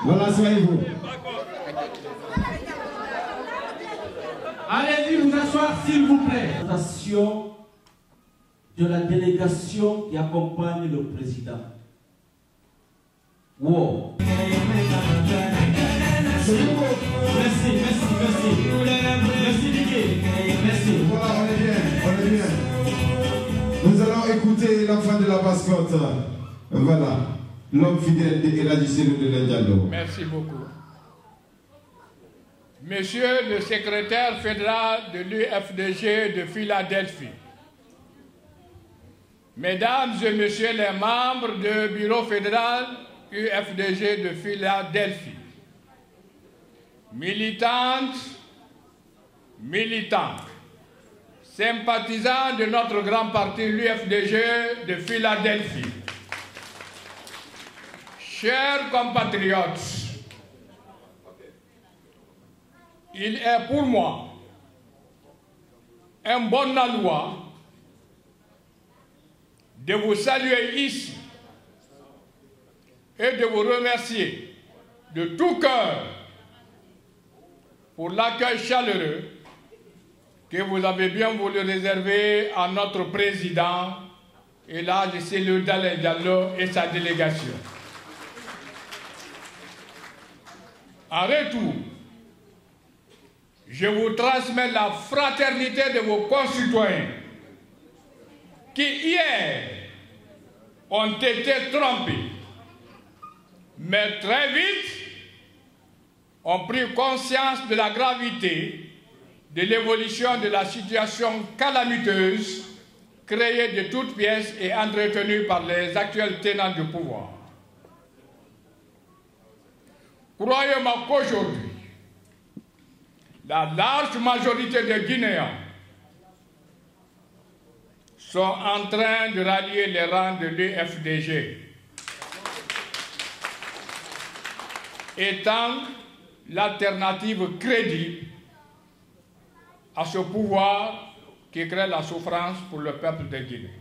Voilà, soyez-vous. Allez-y vous asseoir, s'il vous plaît. Présentation de la délégation qui accompagne le président. Wow. Merci. Merci Didier. Merci. Voilà, on est bien. Nous allons écouter l'enfant de la mascotte. Voilà. L'homme fidèle de Eladji Cellou Dalein Diallo. Merci beaucoup. Monsieur le secrétaire fédéral de l'UFDG de Philadelphie, Mesdames et Messieurs les membres du bureau fédéral UFDG de Philadelphie, militantes, militants, sympathisants de notre grand parti l'UFDG de Philadelphie, chers compatriotes, il est pour moi un bon aloi de vous saluer ici et de vous remercier de tout cœur pour l'accueil chaleureux que vous avez bien voulu réserver à notre président Eladji Cellou Dalein Diallo et sa délégation. En retour, je vous transmets la fraternité de vos concitoyens qui hier ont été trompés, mais très vite ont pris conscience de la gravité de l'évolution de la situation calamiteuse créée de toutes pièces et entretenue par les actuels tenants du pouvoir. Croyez-moi qu'aujourd'hui, la large majorité des Guinéens sont en train de rallier les rangs de l'UFDG, étant l'alternative crédible à ce pouvoir qui crée la souffrance pour le peuple de Guinée.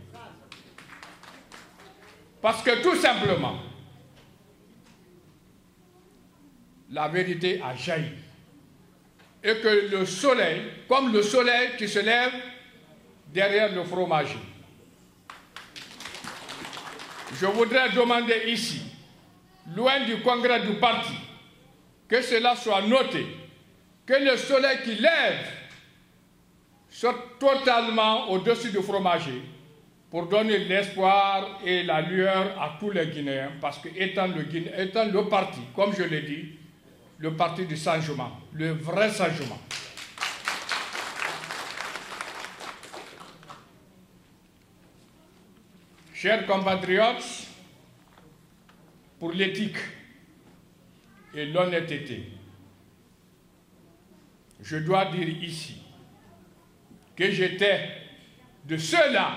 Parce que tout simplement, la vérité a jailli. Et que le soleil, comme le soleil qui se lève derrière le fromager. Je voudrais demander ici, loin du congrès du parti, que cela soit noté, que le soleil qui lève soit totalement au-dessus du fromager pour donner l'espoir et la lueur à tous les Guinéens, parce que étant le parti, comme je l'ai dit, le parti du changement, le vrai changement. Chers compatriotes, pour l'éthique et l'honnêteté, je dois dire ici que j'étais de ceux-là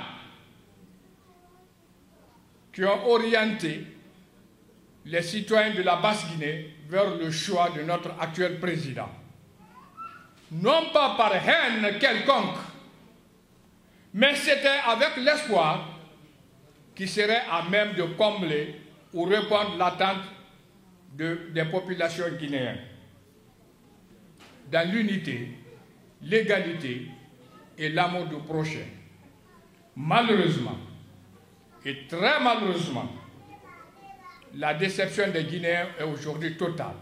qui ont orienté les citoyens de la Basse-Guinée vers le choix de notre actuel président. Non pas par haine quelconque, mais c'était avec l'espoir qui serait à même de combler ou répondre à l'attente des populations guinéennes dans l'unité, l'égalité et l'amour du prochain. Malheureusement, et très malheureusement, la déception des Guinéens est aujourd'hui totale.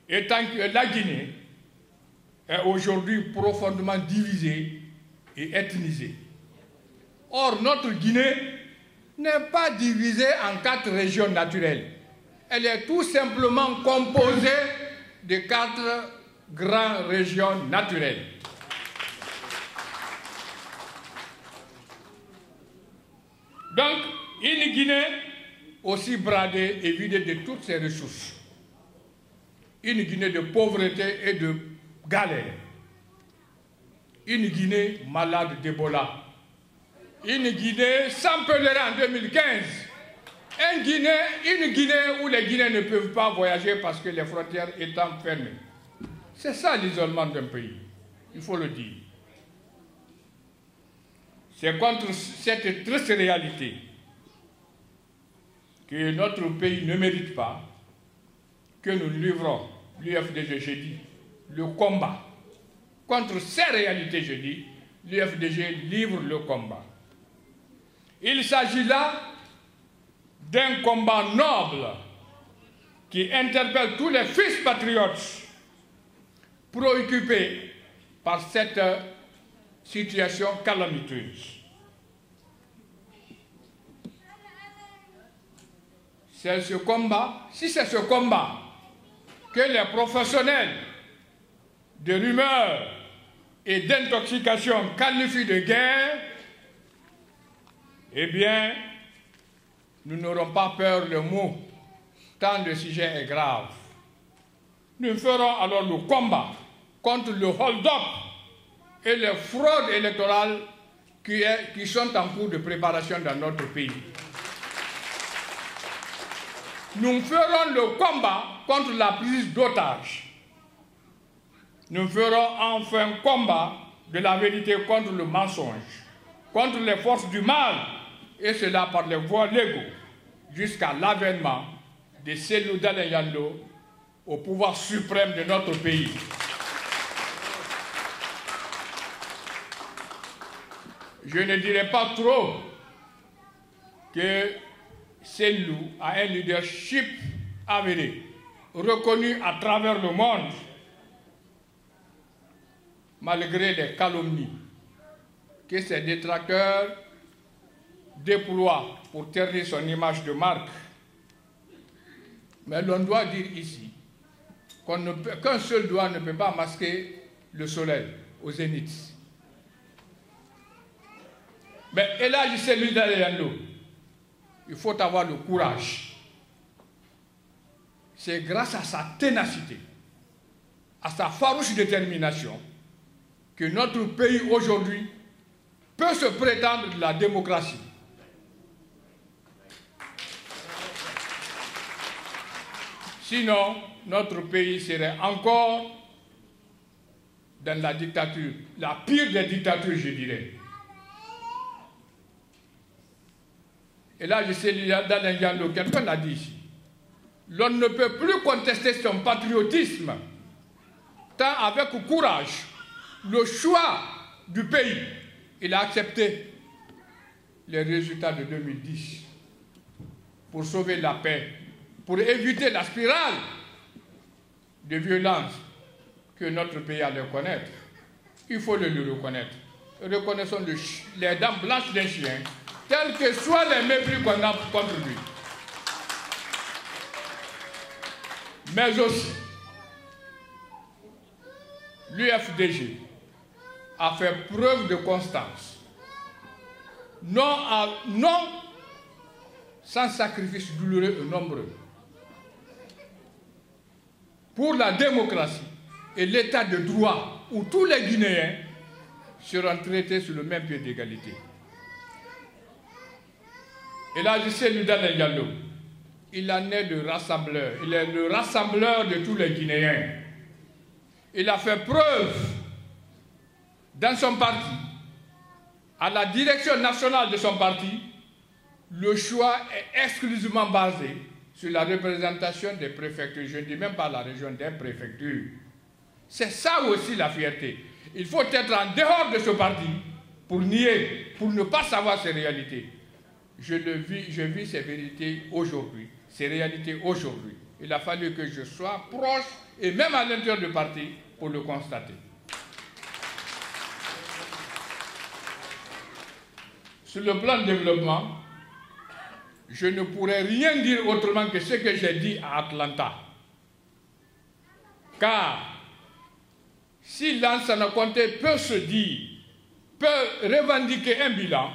Étant que la Guinée est aujourd'hui profondément divisée et ethnisée. Or, notre Guinée n'est pas divisée en 4 régions naturelles. Elle est tout simplement composée de 4 grandes régions naturelles. Donc, une Guinée aussi bradée et vidée de toutes ses ressources. Une Guinée de pauvreté et de galère. Une Guinée malade d'Ebola. Une Guinée sans pèlerin en 2015. Une Guinée où les Guinéens ne peuvent pas voyager parce que les frontières étant fermées. C'est ça l'isolement d'un pays, il faut le dire. C'est contre cette triste réalité que notre pays ne mérite pas que nous livrons, l'UFDG, j'ai dit, le combat. Contre ces réalités, je dis, l'UFDG livre le combat. Il s'agit là d'un combat noble qui interpelle tous les fils patriotes préoccupés par cette situation calamiteuse. C'est ce combat, si c'est ce combat que les professionnels de rumeurs et d'intoxication qualifient de guerre, eh bien, nous n'aurons pas peur le mot, tant le sujet est grave. Nous ferons alors le combat contre le hold-up et les fraudes électorales qui sont en cours de préparation dans notre pays. Nous ferons le combat contre la prise d'otages. Nous ferons enfin combat de la vérité contre le mensonge, contre les forces du mal, et cela par les voies légaux, jusqu'à l'avènement de Cellou Dalein Diallo au pouvoir suprême de notre pays. Je ne dirais pas trop que Cellou a un leadership avéré, reconnu à travers le monde, malgré les calomnies que ses détracteurs déploient pour ternir son image de marque. Mais l'on doit dire ici qu'un seul doigt ne peut pas masquer le soleil au zénith. Mais et là, je sais lui d'aller l'eau. Il faut avoir le courage. C'est grâce à sa ténacité, à sa farouche détermination, que notre pays aujourd'hui peut se prétendre de la démocratie. Sinon, notre pays serait encore dans la dictature, la pire des dictatures, je dirais. Et là, je sais, dans l'Indiano, quelqu'un l'a dit ici, l'on ne peut plus contester son patriotisme, tant avec courage, le choix du pays, il a accepté les résultats de 2010 pour sauver la paix, pour éviter la spirale de violence que notre pays allait connaître. Il faut le reconnaître. reconnaissons les dents blanches d'un chien, tels que soient les mépris qu'on a contre lui. Mais aussi, l'UFDG a fait preuve de constance, non sans sacrifice douloureux et nombreux, pour la démocratie et l'état de droit où tous les Guinéens seront traités sur le même pied d'égalité. Et là, je sais Ludale Diallo, il en est le rassembleur, il est le rassembleur de tous les Guinéens. Il a fait preuve dans son parti, à la direction nationale de son parti, le choix est exclusivement basé sur la représentation des préfectures. Je ne dis même pas la région des préfectures. C'est ça aussi la fierté. Il faut être en dehors de ce parti pour nier, pour ne pas savoir ces réalités. Je vis ces vérités aujourd'hui, ces réalités aujourd'hui. Il a fallu que je sois proche, et même à l'intérieur du parti, pour le constater. Sur le plan de développement, je ne pourrais rien dire autrement que ce que j'ai dit à Atlanta. Car si Lansana Conté peut se dire, peut revendiquer un bilan,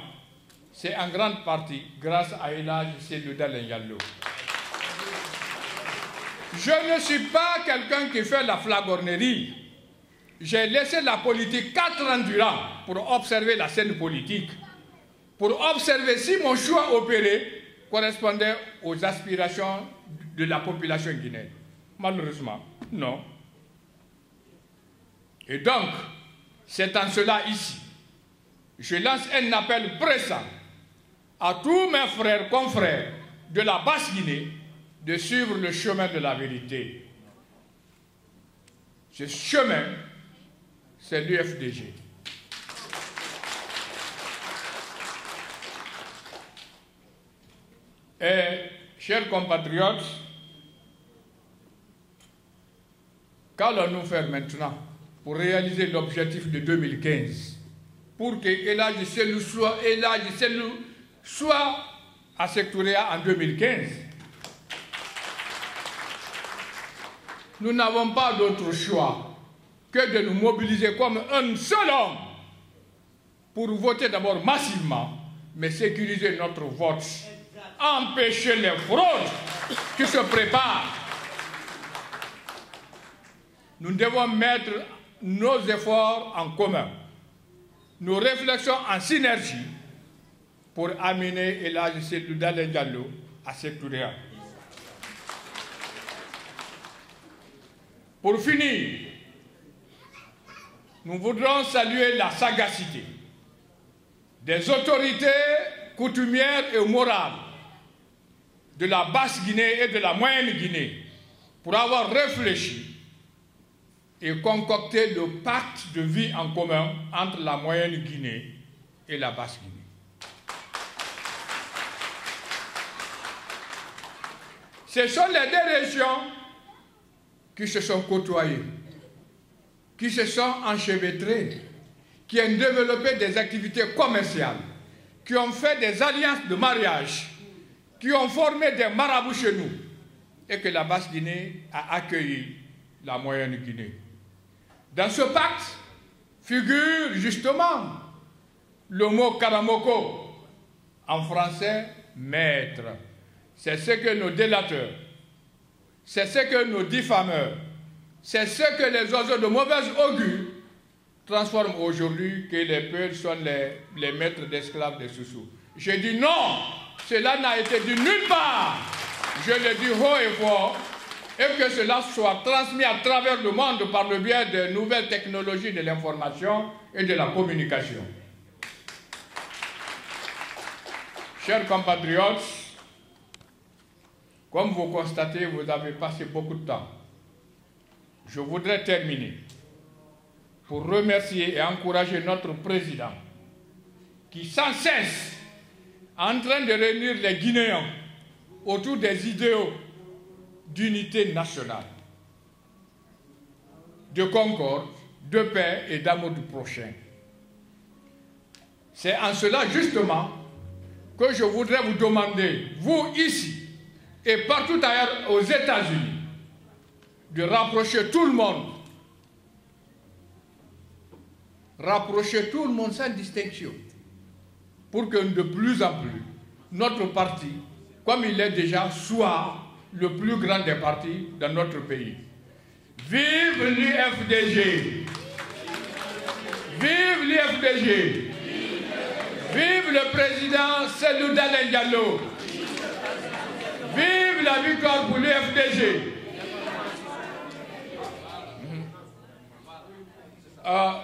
c'est en grande partie grâce à Elhadji Cellou Dalein Diallo. Je ne suis pas quelqu'un qui fait la flagornerie. J'ai laissé la politique 4 ans durant pour observer la scène politique, pour observer si mon choix opéré correspondait aux aspirations de la population guinéenne. Malheureusement, non. Et donc, c'est en cela ici, je lance un appel pressant à tous mes frères, confrères de la Basse-Guinée de suivre le chemin de la vérité. Ce chemin, c'est l'UFDG. Et, chers compatriotes, qu'allons-nous faire maintenant pour réaliser l'objectif de 2015, pour que Elhadji Cellou soit à Secretariat en 2015? Nous n'avons pas d'autre choix que de nous mobiliser comme un seul homme pour voter d'abord massivement, mais sécuriser notre vote, empêcher les fraudes qui se préparent. Nous devons mettre nos efforts en commun, nos réflexions en synergie pour amener Elhadji Cellou Dalein Diallo à Secretariat. Pour finir, nous voudrons saluer la sagacité des autorités coutumières et morales de la Basse-Guinée et de la Moyenne-Guinée pour avoir réfléchi et concocté le pacte de vie en commun entre la Moyenne-Guinée et la Basse-Guinée. Ce sont les deux régions qui se sont côtoyées, qui se sont enchevêtrées, qui ont développé des activités commerciales, qui ont fait des alliances de mariage, qui ont formé des marabouts chez nous, et que la Basse-Guinée a accueilli la Moyenne-Guinée. Dans ce pacte figure justement le mot Karamoko, en français maître. C'est ce que nos délateurs, c'est ce que nos diffameurs, c'est ce que les oiseaux de mauvaise augure transforment aujourd'hui, que les peuples sont les maîtres d'esclaves des Soussous. Je dis non, cela n'a été dit nulle part. Je le dis haut et fort, et que cela soit transmis à travers le monde par le biais des nouvelles technologies de l'information et de la communication. Chers compatriotes, comme vous constatez, vous avez passé beaucoup de temps. Je voudrais terminer pour remercier et encourager notre président qui sans cesse est en train de réunir les Guinéens autour des idéaux d'unité nationale, de concorde, de paix et d'amour du prochain. C'est en cela justement que je voudrais vous demander, vous ici et partout ailleurs aux États-Unis, de rapprocher tout le monde. Rapprocher tout le monde sans distinction. Pour que de plus en plus, notre parti, comme il est déjà, soit le plus grand des partis dans notre pays. Vive l'UFDG! Vive l'UFDG! Vive le président Cellou Dalein Diallo! Vive la victoire pour l'UFDG!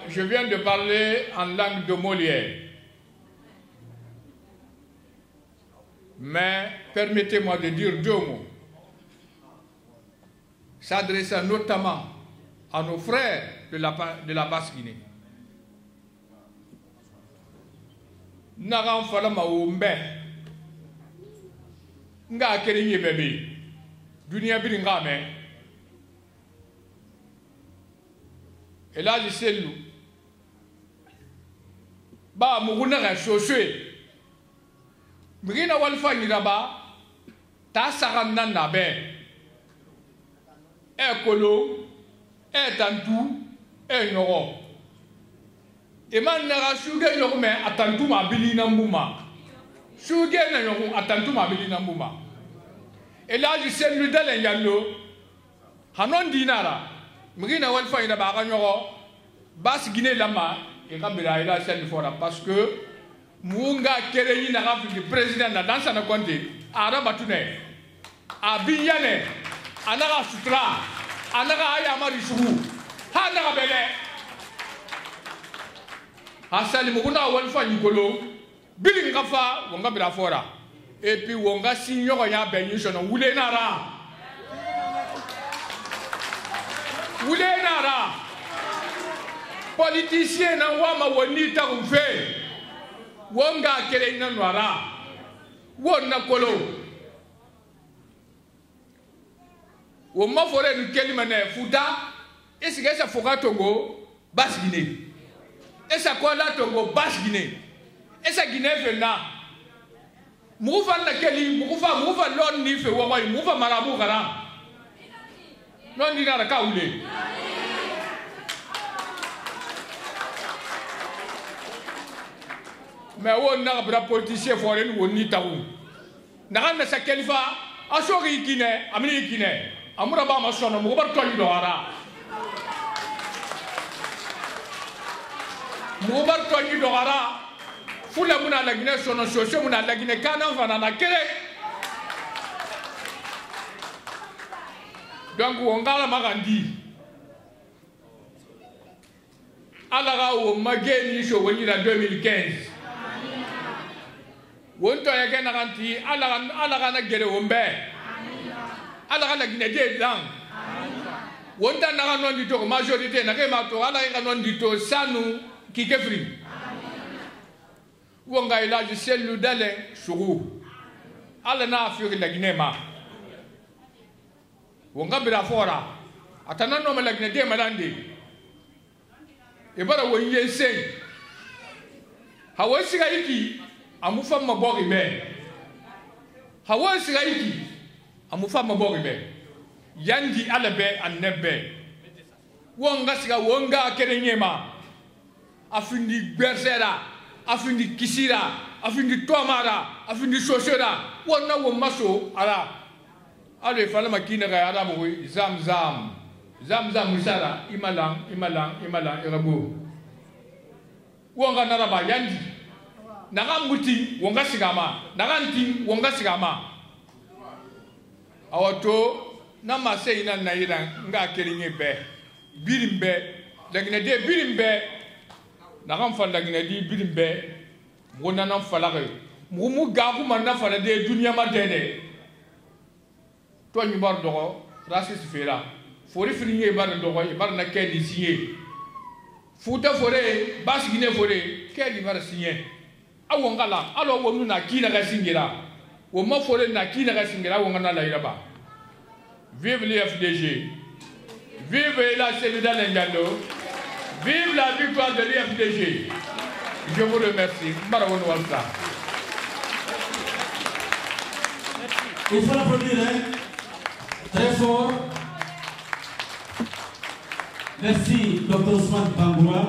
Je viens de parler en langue de Molière. Mais permettez-moi de dire deux mots. S'adressant notamment à nos frères de la Basse-Guinée. Naran falama umbe nga kerenye bébé dunia bi nga me Elhadji Cellou ba muguna ga shoshe mugina walfa nyiraba ta saganna na be ekolo etantu enoro eman nara suge yokume atantu ma bilina mbuma suge na yoku atantu ma bilina mbuma Elhadji Cellou Dalein Diallo hanon dinara mugina walfa nyiraba ga nyoro Basse-Guinée lama et kabila ila sel fora parce que munga kereyi na gafi président na dansa na konte araba tune abinyane anaga sutra anaga ayamari sugu hanaga bele hasali muguna walfa nyikolo bili ngafa wonga bira fora et puis wonga sinyo ya benyu sono wule nara politicien na wama woni ta umfe wonga kele na nwara wonna kolo wo mafore ni kelima na futa esiga sa foka Togo Basse-Guinée esa kola Togo Basse-Guinée esa Guinée fena mufa na keli mufa lon ni fe wa mufa marabu gara non dina ra kaule mais on n'a pas politicien foreign ou ni taou. N'a pas sa kelifa, a sori kine, amini kine, amuraba masono, mubar toni dohara. Mubar toni dohara, fula muna la Guinée sono socio muna la Guinée kana fana na kere. Donc on gala magandi. Alaga o mageni so woni la 2015. Wonto ya gena ganti ala na gere wombe ala na Guinée de lang wonta na non di to majorité na ke ma to ala ga non di to sanu ki kefri wonga Elhadji Cellou Dalein Sougou ala na afiri la Guinée ma wonga bira fora atana no la Guinée de malande e bara wonye sen hawosi ga iki amufa mabori be hawa siraiki amufa mabori be yandi alabe annebe wonga siga wonga kerenyema afindi bersera afindi kisira afindi tomara afindi soshera wonna wo maso ala ale fala makina ga ala bo zamzam misara imalang erabu wonga naraba yandi naga muti wonga sigama naga nti wonga sigama awato na masei na naira nga kelinye be birimbe dagina de birimbe naga mfal dagina di birimbe wona na falare mu ga ku man na fala de dunya ma dede to ni bar dogo rasis fera fori frinye bar dogo e bar na kedi signé futa fore Basse-Guinée fore kedi bar signé awongala alo wonu na kina ga singira wo ma fore na kina ga singira wonga na la iraba. Vive l'UFDG, vive Elhadji Cellou Dalein Diallo, vive la victoire de l'UFDG, Je vous remercie. Bravo Walsa. Il faut l'applaudir, hein? Très fort. Merci, Dr. Ousmane Bangoura.